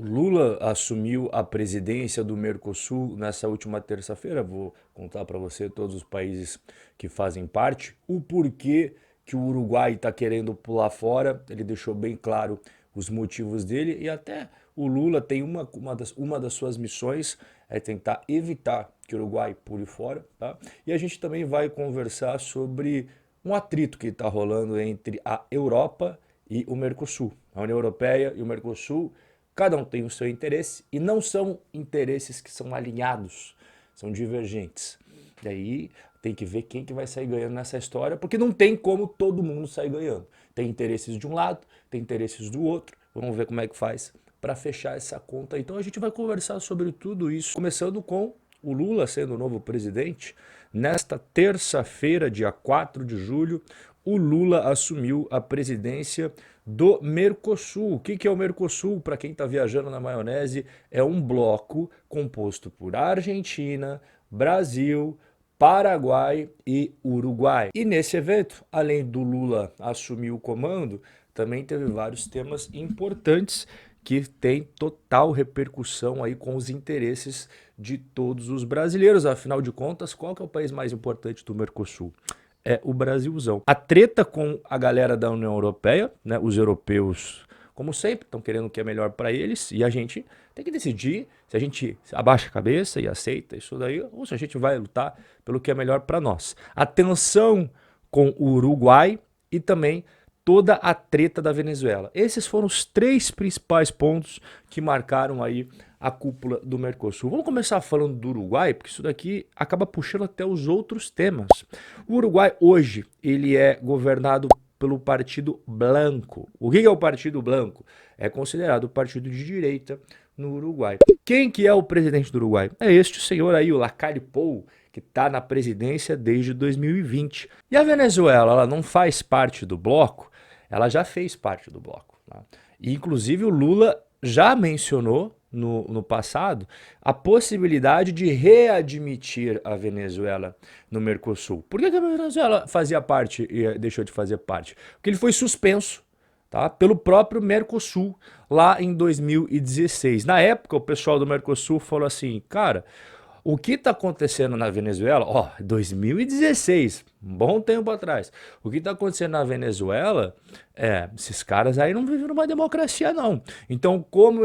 Lula assumiu a presidência do Mercosul nessa última terça-feira. Vou contar para você todos os países que fazem parte, o porquê que o Uruguai está querendo pular fora. Ele deixou bem claro os motivos dele e até o Lula tem uma das suas missões é tentar evitar que o Uruguai pule fora, tá? E a gente também vai conversar sobre um atrito que está rolando entre a Europa e o Mercosul. A União Europeia e o Mercosul, cada um tem o seu interesse e não são interesses que são alinhados, são divergentes. E aí tem que ver quem que vai sair ganhando nessa história, porque não tem como todo mundo sair ganhando. Tem interesses de um lado, tem interesses do outro. Vamos ver como é que faz para fechar essa conta. Então a gente vai conversar sobre tudo isso, começando com o Lula sendo o novo presidente. Nesta terça-feira, dia 4 de julho, o Lula assumiu a presidência do Mercosul. O que é o Mercosul? Para quem está viajando na maionese, é um bloco composto por Argentina, Brasil, Paraguai e Uruguai. E nesse evento, além do Lula assumir o comando, também teve vários temas importantes que tem total repercussão aí com os interesses de todos os brasileiros. Afinal de contas, qual que é o país mais importante do Mercosul? É o Brasilzão. A treta com a galera da União Europeia, né, os europeus, como sempre, estão querendo o que é melhor para eles, e a gente tem que decidir se a gente abaixa a cabeça e aceita isso daí, ou se a gente vai lutar pelo que é melhor para nós. A tensão com o Uruguai e também toda a treta da Venezuela. Esses foram os três principais pontos que marcaram aí a cúpula do Mercosul. Vamos começar falando do Uruguai, porque isso daqui acaba puxando até os outros temas. O Uruguai hoje, ele é governado pelo Partido Blanco. O que é o Partido Blanco? É considerado o partido de direita no Uruguai. Quem que é o presidente do Uruguai? É este senhor aí, o Lacalle Pou, que está na presidência desde 2020. E a Venezuela, ela não faz parte do bloco, ela já fez parte do bloco. Tá? E, inclusive, o Lula já mencionou no passado a possibilidade de readmitir a Venezuela no Mercosul. Por que a Venezuela fazia parte e deixou de fazer parte? Porque ele foi suspenso, tá, pelo próprio Mercosul lá em 2016. Na época, o pessoal do Mercosul falou assim, cara, o que está acontecendo na Venezuela, ó, 2016, um bom tempo atrás, o que está acontecendo na Venezuela, esses caras aí não vivem numa democracia não. Então, como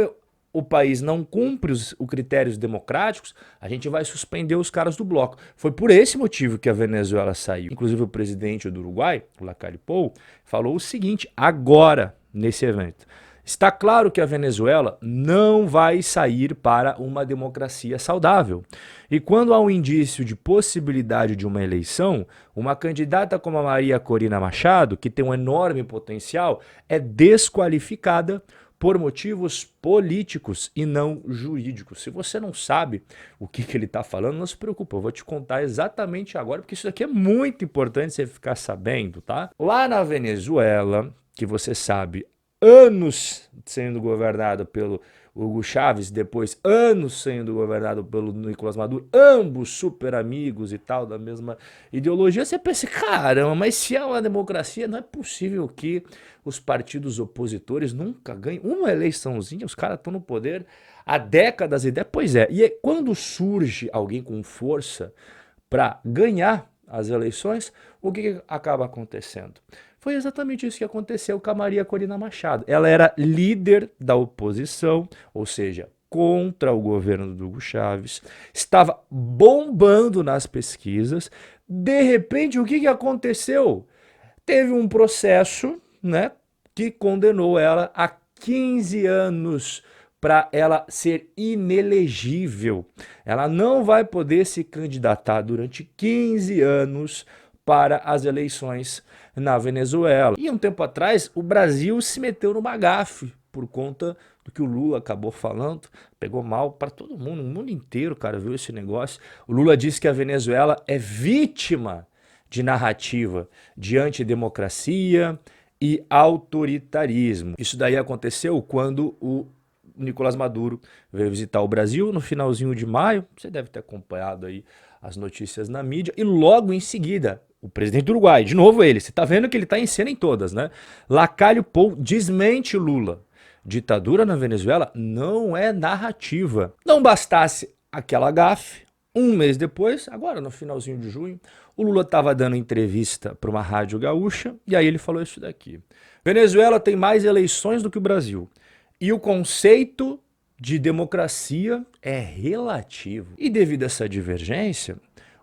o país não cumpre os critérios democráticos, a gente vai suspender os caras do bloco. Foi por esse motivo que a Venezuela saiu. Inclusive o presidente do Uruguai, o Lacalle Pou, falou o seguinte, agora, nesse evento, está claro que a Venezuela não vai sair para uma democracia saudável. E quando há um indício de possibilidade de uma eleição, uma candidata como a Maria Corina Machado, que tem um enorme potencial, é desqualificada por motivos políticos e não jurídicos. Se você não sabe o que ele está falando, não se preocupe, eu vou te contar exatamente agora, porque isso aqui é muito importante você ficar sabendo, tá? Lá na Venezuela, que você sabe, anos sendo governado pelo Hugo Chávez, depois anos sendo governado pelo Nicolás Maduro, ambos super amigos e tal, da mesma ideologia, você pensa, caramba, mas se é uma democracia, não é possível que os partidos opositores nunca ganhem uma eleiçãozinha, os caras estão no poder há décadas e décadas. Pois é, e quando surge alguém com força para ganhar as eleições, o que acaba acontecendo? Foi exatamente isso que aconteceu com a Maria Corina Machado. Ela era líder da oposição, ou seja, contra o governo do Hugo Chávez, estava bombando nas pesquisas. De repente, o que aconteceu? Teve um processo, né, que condenou ela a 15 anos para ela ser inelegível. Ela não vai poder se candidatar durante 15 anos para as eleições na Venezuela. E um tempo atrás, o Brasil se meteu numa gafe por conta do que o Lula acabou falando, pegou mal para todo mundo, o mundo inteiro, cara, viu esse negócio. O Lula disse que a Venezuela é vítima de narrativa de antidemocracia e autoritarismo. Isso daí aconteceu quando o Nicolás Maduro veio visitar o Brasil no finalzinho de maio, você deve ter acompanhado aí as notícias na mídia, e logo em seguida, o presidente do Uruguai, de novo ele, você tá vendo que ele tá em cena em todas, né? Lacalle Pou desmente Lula. ditadura na Venezuela não é narrativa. Não bastasse aquela gafe, um mês depois, agora no finalzinho de junho, o Lula estava dando entrevista para uma rádio gaúcha e aí ele falou isso daqui. Venezuela tem mais eleições do que o Brasil e o conceito de democracia é relativo. E devido a essa divergência,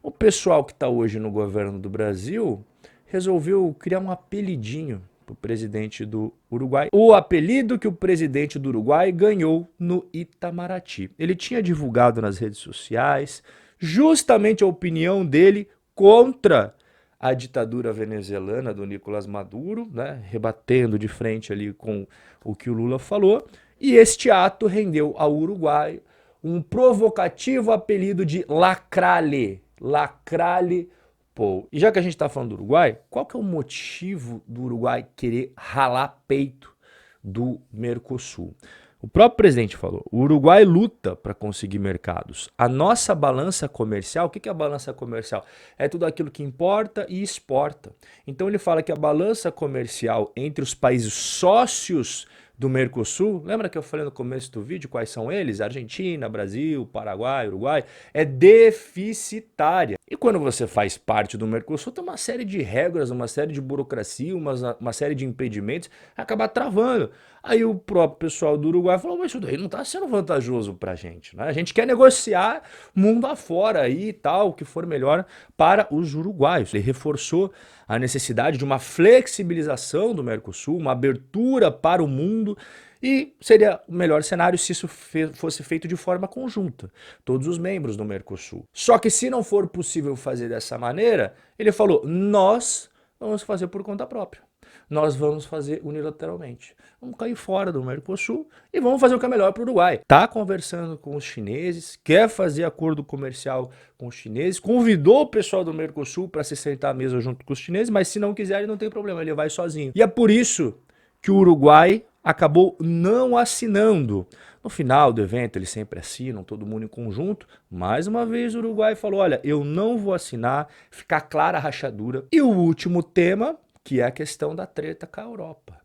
o pessoal que está hoje no governo do Brasil resolveu criar um apelidinho para o presidente do Uruguai. O apelido que o presidente do Uruguai ganhou no Itamaraty. Ele tinha divulgado nas redes sociais justamente a opinião dele contra a ditadura venezuelana do Nicolás Maduro, né, rebatendo de frente ali com o que o Lula falou. E este ato rendeu ao Uruguai um provocativo apelido de Lacrale. Lacrale Pou. E já que a gente está falando do Uruguai, qual que é o motivo do Uruguai querer ralar peito do Mercosul? O próprio presidente falou, o Uruguai luta para conseguir mercados. A nossa balança comercial, o que é a balança comercial? É tudo aquilo que importa e exporta. Então ele fala que a balança comercial entre os países sócios do Mercosul, lembra que eu falei no começo do vídeo quais são eles? Argentina, Brasil, Paraguai, Uruguai, é deficitária. E quando você faz parte do Mercosul, tem uma série de regras, uma série de burocracia, uma série de impedimentos, acaba travando. Aí o próprio pessoal do Uruguai falou, mas isso daí não está sendo vantajoso para a gente, né? A gente quer negociar mundo afora aí e tal, o que for melhor para os uruguaios. Ele reforçou a necessidade de uma flexibilização do Mercosul, uma abertura para o mundo, e seria o melhor cenário se isso fosse feito de forma conjunta, todos os membros do Mercosul. Só que se não for possível fazer dessa maneira, ele falou, nós vamos fazer por conta própria. Nós vamos fazer unilateralmente. Vamos cair fora do Mercosul e vamos fazer o que é melhor para o Uruguai. Está conversando com os chineses, quer fazer acordo comercial com os chineses, convidou o pessoal do Mercosul para se sentar à mesa junto com os chineses, mas se não quiser, ele não tem problema, ele vai sozinho. E é por isso que o Uruguai acabou não assinando. No final do evento, eles sempre assinam, todo mundo em conjunto. Mais uma vez o Uruguai falou, olha, eu não vou assinar, ficar clara a rachadura. E o último tema, que é a questão da treta com a Europa.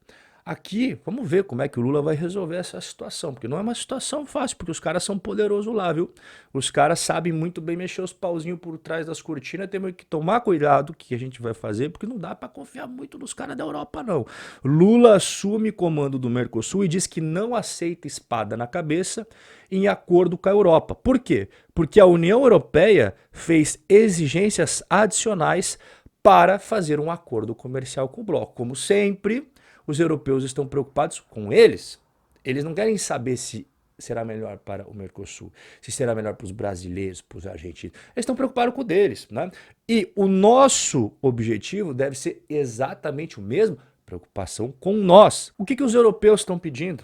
Aqui, vamos ver como é que o Lula vai resolver essa situação, porque não é uma situação fácil, porque os caras são poderosos lá, viu? Os caras sabem muito bem mexer os pauzinhos por trás das cortinas, temos que tomar cuidado o que a gente vai fazer, porque não dá para confiar muito nos caras da Europa, não. Lula assume comando do Mercosul e diz que não aceita espada na cabeça em acordo com a Europa. Por quê? Porque a União Europeia fez exigências adicionais para fazer um acordo comercial com o bloco. Como sempre, os europeus estão preocupados com eles. Eles não querem saber se será melhor para o Mercosul, se será melhor para os brasileiros, para os argentinos. Eles estão preocupados com o deles, né? E o nosso objetivo deve ser exatamente o mesmo, preocupação com nós. O que os europeus estão pedindo?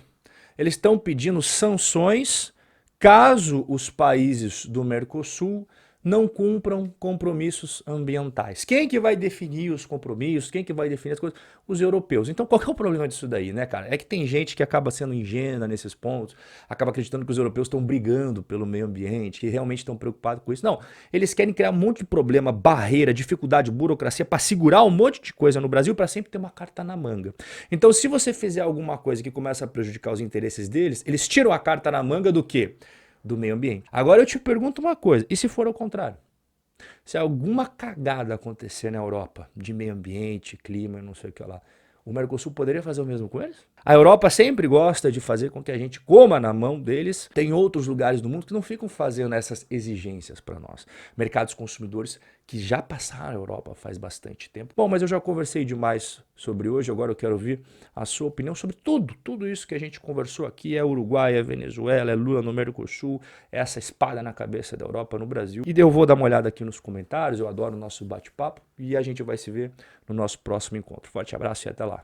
Eles estão pedindo sanções caso os países do Mercosul não cumpram compromissos ambientais. Quem que vai definir os compromissos? Quem que vai definir as coisas? Os europeus. Então qual que é o problema disso daí, né, cara? É que tem gente que acaba sendo ingênua nesses pontos, acaba acreditando que os europeus estão brigando pelo meio ambiente, que realmente estão preocupados com isso. Não, eles querem criar um monte de problema, barreira, dificuldade, burocracia para segurar um monte de coisa no Brasil para sempre ter uma carta na manga. Então se você fizer alguma coisa que começa a prejudicar os interesses deles, eles tiram a carta na manga do quê? Do meio ambiente. Agora eu te pergunto uma coisa, e se for ao contrário? Se alguma cagada acontecer na Europa, de meio ambiente, clima, não sei o que lá, o Mercosul poderia fazer o mesmo com eles? A Europa sempre gosta de fazer com que a gente coma na mão deles. Tem outros lugares do mundo que não ficam fazendo essas exigências para nós. Mercados consumidores que já passaram a Europa faz bastante tempo. Bom, mas eu já conversei demais sobre hoje, agora eu quero ouvir a sua opinião sobre tudo isso que a gente conversou aqui. É Uruguai, é Venezuela, é Lula no Mercosul, é essa espada na cabeça da Europa no Brasil. E eu vou dar uma olhada aqui nos comentários, eu adoro o nosso bate-papo e a gente vai se ver no nosso próximo encontro. Forte abraço e até lá.